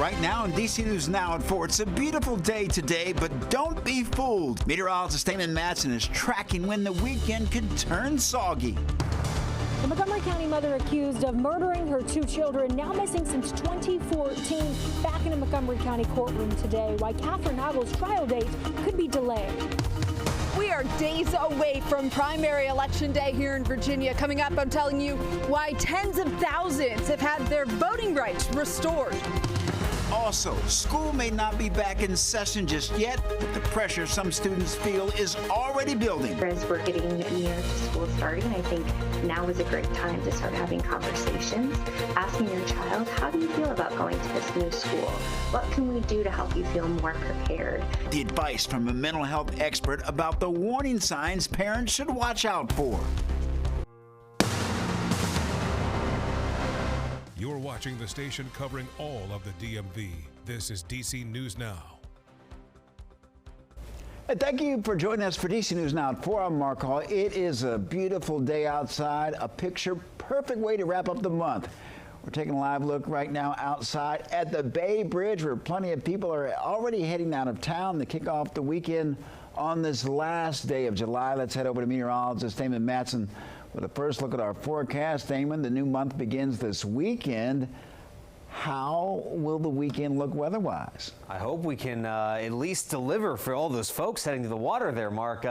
Right now in DC News Now at 4, it's a beautiful day today, but don't be fooled. Meteorologist Damon Matson is tracking when the weekend could turn soggy. The Montgomery County mother accused of murdering her 2 children, now missing since 2014, back in a Montgomery County courtroom today, why Katherine Hoggle's trial date could be delayed. We are days away from primary election day here in Virginia. Coming up, I'm telling you why tens of thousands have had their voting rights restored. Also, school may not be back in session just yet, but the pressure some students feel is already building. As we're getting near to school starting, I think now is a great time to start having conversations, asking your child, how do you feel about going to this new school? What can we do to help you feel more prepared? The advice from a mental health expert about the warning signs parents should watch out for. You're watching the station covering all of the DMV. This is DC News Now. Thank you for joining us for DC News Now at 4. I'm Mark Hall. It is a beautiful day outside, a picture-perfect way to wrap up the month. We're taking a live look right now outside at the Bay Bridge, where plenty of people are already heading out of town to kick off the weekend on this last day of July. Let's head over to meteorologist Damon Matson with a first look at our forecast. Damon, the new month begins this weekend. How will the weekend look weather-wise? I hope we can at least deliver for all those folks heading to the water there, Mark.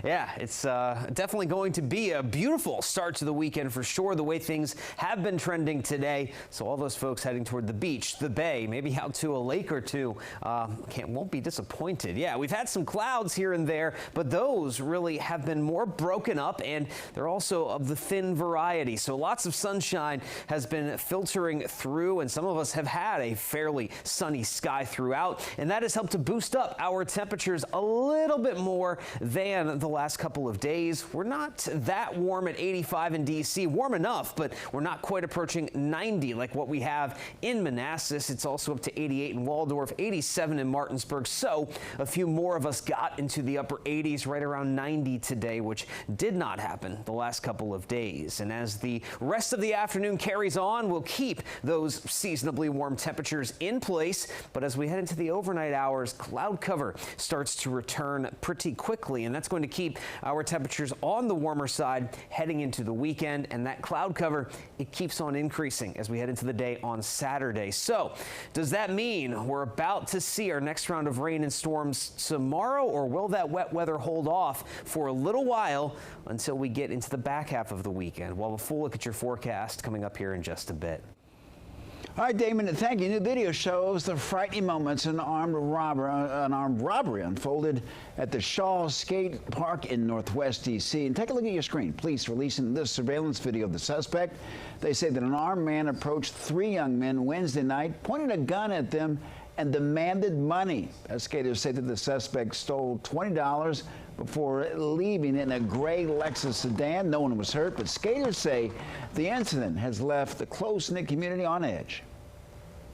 Yeah, it's definitely going to be a beautiful start to the weekend for sure, the way things have been trending today. So all those folks heading toward the beach, the bay, maybe out to a lake or two, won't be disappointed. Yeah, we've had some clouds here and there, but those really have been more broken up, and they're also of the thin variety. So lots of sunshine has been filtering through, and some of us have had a fairly sunny sky throughout, and that has helped to boost up our temperatures a little bit more than the last couple of days. We're not that warm at 85 in DC, warm enough, but we're not quite approaching 90 like what we have in Manassas. It's also up to 88 in Waldorf, 87 in Martinsburg. So a few more of us got into the upper 80s, right around 90 today, which did not happen the last couple of days. And as the rest of the afternoon carries on, we'll keep those seasonably warm temperatures in place, but as we head into the overnight hours, cloud cover starts to return pretty quickly, and that's going to keep our temperatures on the warmer side heading into the weekend. And that cloud cover, it keeps on increasing as we head into the day on Saturday. So does that mean we're about to see our next round of rain and storms tomorrow, or will that wet weather hold off for a little while until we get into the back half of the weekend? Well, a full look at your forecast coming up here in just a bit. All right, Damon, thank you. New video shows the frightening moments an armed robbery unfolded at the Shaw Skate Park in Northwest D.C. And take a look at your screen. Police releasing this surveillance video of the suspect. They say that an armed man approached 3 young men Wednesday night, pointed a gun at them, and demanded money. Investigators say that the suspect stole $20 before leaving in a gray Lexus sedan. No one was hurt, but skaters say the incident has left the close-knit community on edge.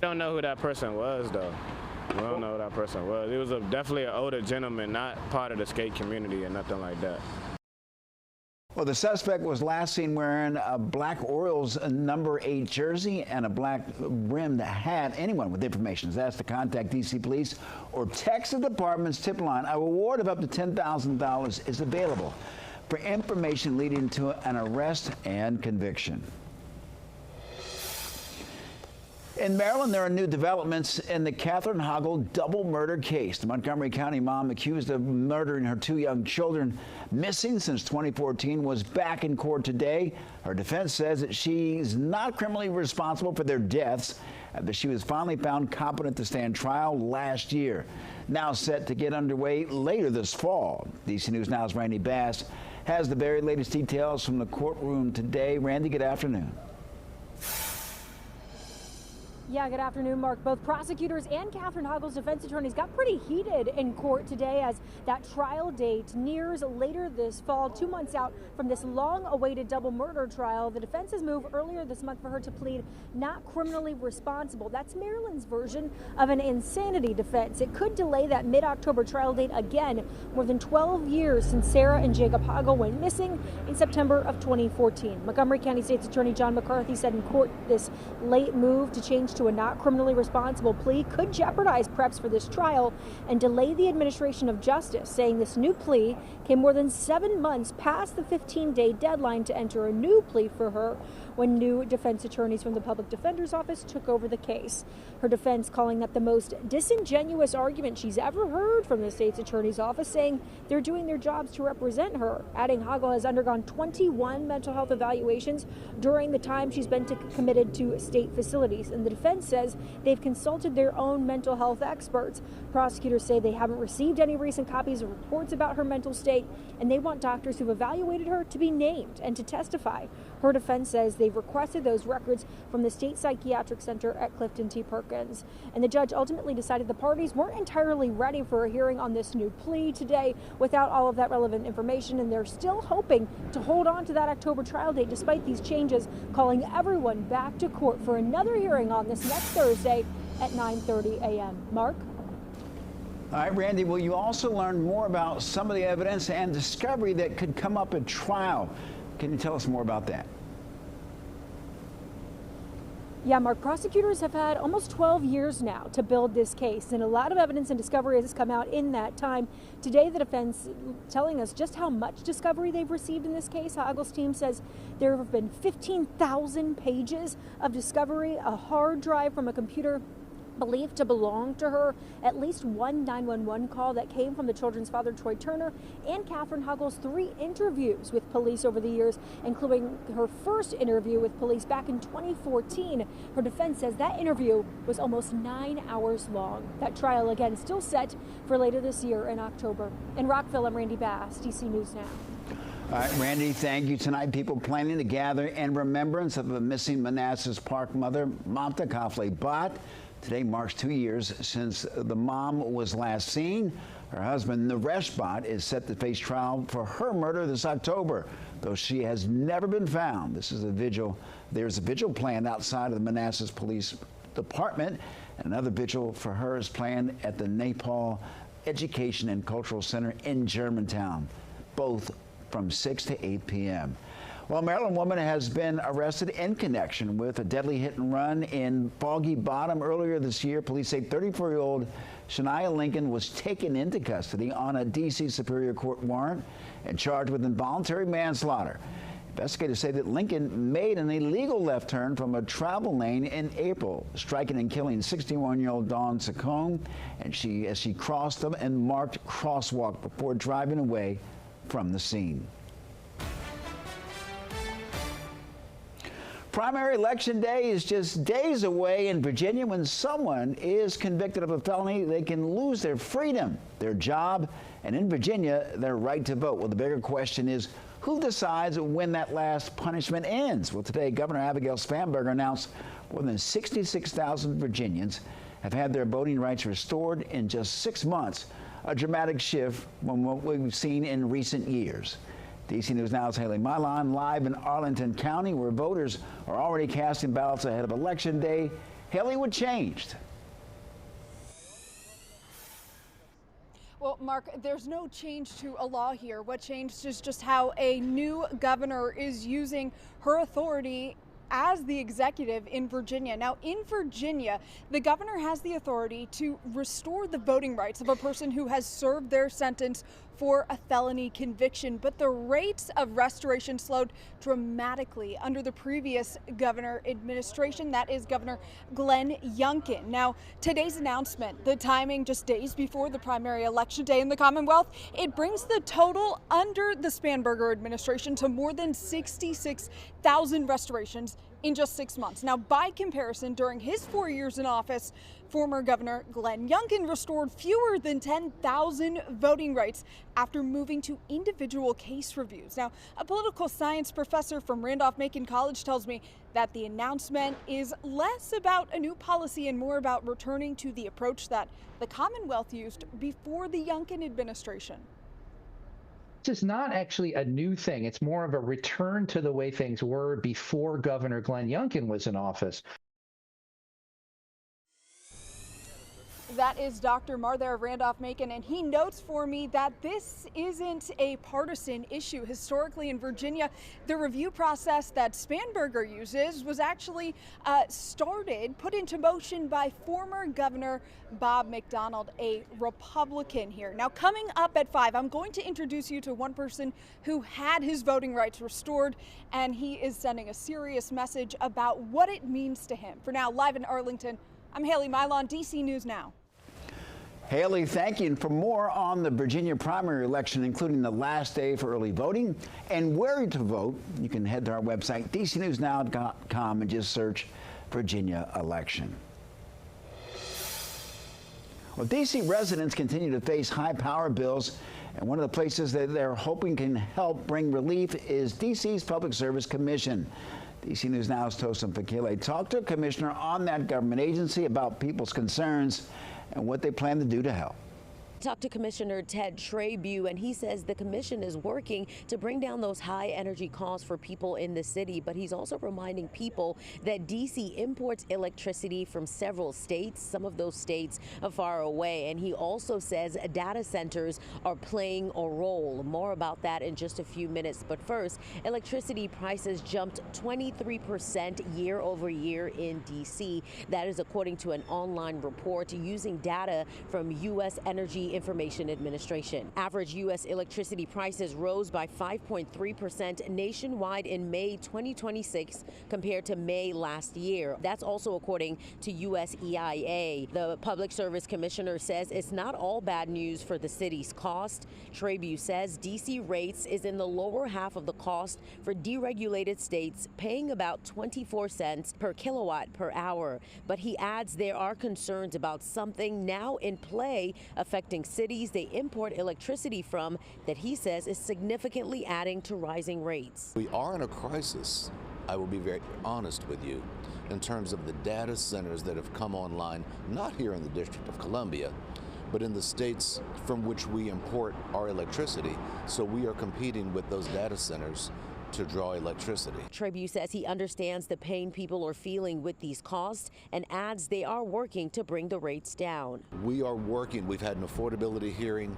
We don't know who that person was, though. We don't know who that person was. It was definitely an older gentleman, not part of the skate community or nothing like that. Well, the suspect was last seen wearing a black Orioles number 8 jersey and a black rimmed hat. Anyone with information is asked to contact D.C. Police or text the department's tip line. A reward of up to $10,000 is available for information leading to an arrest and conviction. In Maryland, there are new developments in the Katherine Hoggle double murder case. The Montgomery County mom accused of murdering her 2 young children, missing since 2014, was back in court today. Her defense says that she's not criminally responsible for their deaths, that she was finally found competent to stand trial last year. Now set to get underway later this fall. DC News Now's Randy Bass has the very latest details from the courtroom today. Randy, good afternoon. Yeah, good afternoon, Mark. Both prosecutors and Katherine Hoggle's defense attorneys got pretty heated in court today as that trial date nears later this fall, 2 months out from this long-awaited double murder trial. The defense's move earlier this month for her to plead not criminally responsible. That's Maryland's version of an insanity defense. It could delay that mid-October trial date again, more than 12 years since Sarah and Jacob Hoggle went missing in September of 2014. Montgomery County State's Attorney John McCarthy said in court this late move to change switch to a not criminally responsible plea could jeopardize preps for this trial and delay the administration of justice, saying this new plea came more than 7 months past the 15-day deadline to enter a new plea for her when new defense attorneys from the public defender's office took over the case. Her defense calling that the most disingenuous argument she's ever heard from the state's attorney's office, saying they're doing their jobs to represent her, adding Hoggle has undergone 21 mental health evaluations during the time she's been committed to state facilities, and the defense says they've consulted their own mental health experts. Prosecutors say they haven't received any recent copies of reports about her mental state, and they want doctors who've evaluated her to be named and to testify. Her defense says they've requested those records from the State Psychiatric Center at Clifton T. Perkins. And the judge ultimately decided the parties weren't entirely ready for a hearing on this new plea today without all of that relevant information, and they're still hoping to hold on to that October trial date despite these changes, calling everyone back to court for another hearing on this next Thursday at 9:30 a.m. Mark? All right, Randy, will you also learn more about some of the evidence and discovery that could come up at trial? Can you tell us more about that? Yeah, Mark, prosecutors have had almost 12 years now to build this case, and a lot of evidence and discovery has come out in that time. Today, the defense telling us just how much discovery they've received in this case. Hoggle's team says there have been 15,000 pages of discovery, a hard drive from a computer believed to belong to her, at least one 911 call that came from the children's father, Troy Turner, and Katherine Hoggle's 3 interviews with police over the years, including her first interview with police back in 2014. Her defense says that interview was almost 9 hours long. That trial, again, still set for later this year in October. In Rockville, I'm Randy Bass, DC News Now. All right, Randy, thank you. Tonight, people planning to gather in remembrance of the missing Manassas Park mother, Mamta Kafle Bhatt. Today marks 2 years since the mom was last seen. Her husband, Naresh Bhatt, is set to face trial for her murder this October, though she has never been found. There's a vigil planned outside of the Manassas Police Department. Another vigil for her is planned at the Nepal Education and Cultural Center in Germantown, both from 6 to 8 p.m. Well, a Maryland woman has been arrested in connection with a deadly hit and run in Foggy Bottom earlier this year. Police say 34-year-old Shania Lincoln was taken into custody on a D.C. Superior Court warrant and charged with involuntary manslaughter. Investigators say that Lincoln made an illegal left turn from a travel lane in April, striking and killing 61-year-old Dawn Sacone, and as she crossed them and marked crosswalk before driving away from the scene. Primary election day is just days away in Virginia. When someone is convicted of a felony, they can lose their freedom, their job, and in Virginia, their right to vote. Well, the bigger question is, who decides when that last punishment ends? Well, today, Governor Abigail Spanberger announced more than 66,000 Virginians have had their voting rights restored in just 6 months, a dramatic shift from what we've seen in recent years. DC News Now's Haley Milan live in Arlington County, where voters are already casting ballots ahead of Election Day. Haley, what changed? Well, Mark, there's no change to a law here. What changed is just how a new governor is using her authority as the executive in Virginia. Now, in Virginia, the governor has the authority to restore the voting rights of a person who has served their sentence for a felony conviction, but the rates of restoration slowed dramatically under the previous governor administration. That is Governor Glenn Youngkin. Now, today's announcement, the timing just days before the primary election day in the Commonwealth, it brings the total under the Spanberger administration to more than 66,000 restorations in just 6 months. Now, by comparison, during his 4 years in office, former Governor Glenn Youngkin restored fewer than 10,000 voting rights after moving to individual case reviews. Now, a political science professor from Randolph-Macon College tells me that the announcement is less about a new policy and more about returning to the approach that the Commonwealth used before the Youngkin administration. This is not actually a new thing. It's more of a return to the way things were before Governor Glenn Youngkin was in office. That is Dr. Martha Randolph-Macon, and he notes for me that this isn't a partisan issue. Historically in Virginia, the review process that Spanberger uses was actually put into motion by former Governor Bob McDonnell, a Republican here. Now, coming up at 5, I'm going to introduce you to one person who had his voting rights restored, and he is sending a serious message about what it means to him. For now, live in Arlington, I'm Haley Milon, DC News Now. Haley, thank you. And for more on the Virginia primary election, including the last day for early voting and where to vote, you can head to our website, dcnewsnow.com, and just search Virginia election. Well, D.C. residents continue to face high power bills, and one of the places that they're hoping can help bring relief is D.C.'s Public Service Commission. DC News Now's Tosin Fakile talked to a commissioner on that government agency about people's concerns and what they plan to do to help. Talked to Commissioner Ted Trabue, and he says the commission is working to bring down those high energy costs for people in the city, but he's also reminding people that DC imports electricity from several states. Some of those states are far away, and he also says data centers are playing a role. More about that in just a few minutes, but first, electricity prices jumped 23% year over year in DC. That is according to an online report using data from U.S. Energy Information Administration. Average U.S. electricity prices rose by 5.3% nationwide in May 2026 compared to May last year. That's also according to U.S. EIA. The Public Service Commissioner says it's not all bad news for the city's cost. Trabue says D.C. rates is in the lower half of the cost for deregulated states, paying about 24 cents per kilowatt per hour. But he adds there are concerns about something now in play affecting cities they import electricity from that he says is significantly adding to rising rates. We are in a crisis, I will be very honest with you, in terms of the data centers that have come online, not here in the District of Columbia, but in the states from which we import our electricity. So we are competing with those data centers to draw electricity. Trabue says he understands the pain people are feeling with these costs and adds they are working to bring the rates down. We are working. We've had an affordability hearing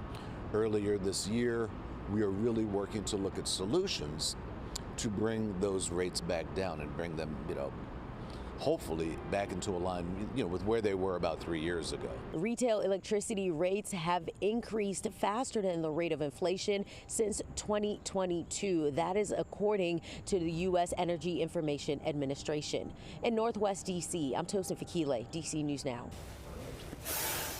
earlier this year. We are really working to look at solutions to bring those rates back down and bring them, hopefully back into a line, with where they were about 3 years ago. Retail electricity rates have increased faster than the rate of inflation since 2022. That is according to the U.S. Energy Information Administration. In Northwest D.C., I'm Tosin Fakile, DC News Now.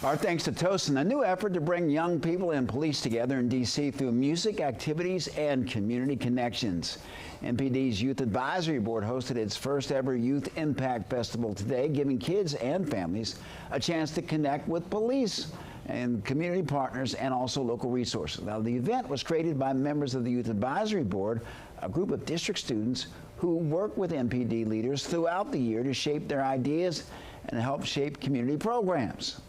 Our thanks to Tosin. A new effort to bring young people and police together in D.C. through music, activities, and community connections. MPD's Youth Advisory Board hosted its first ever Youth Impact Festival today, giving kids and families a chance to connect with police and community partners and also local resources. Now, the event was created by members of the Youth Advisory Board, a group of district students who work with MPD leaders throughout the year to shape their ideas and help shape community programs.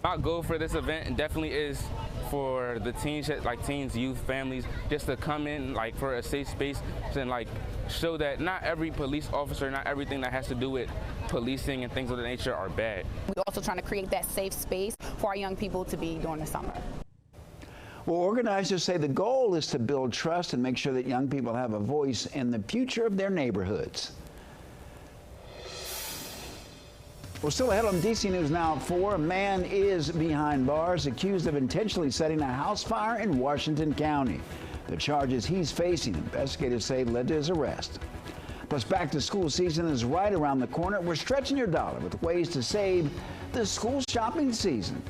Our goal for this event definitely is for the teens, like teens, youth, families, just to come in like for a safe space and like show that not every police officer, not everything that has to do with policing and things of that nature are bad. We're also trying to create that safe space for our young people to be during the summer. Well, organizers say the goal is to build trust and make sure that young people have a voice in the future of their neighborhoods. We're still ahead on DC News Now at 4. A man is behind bars accused of intentionally setting a house fire in Washington County. The charges he's facing, investigators say, led to his arrest. Plus, back to school season is right around the corner. We're stretching your dollar with ways to save the school shopping season.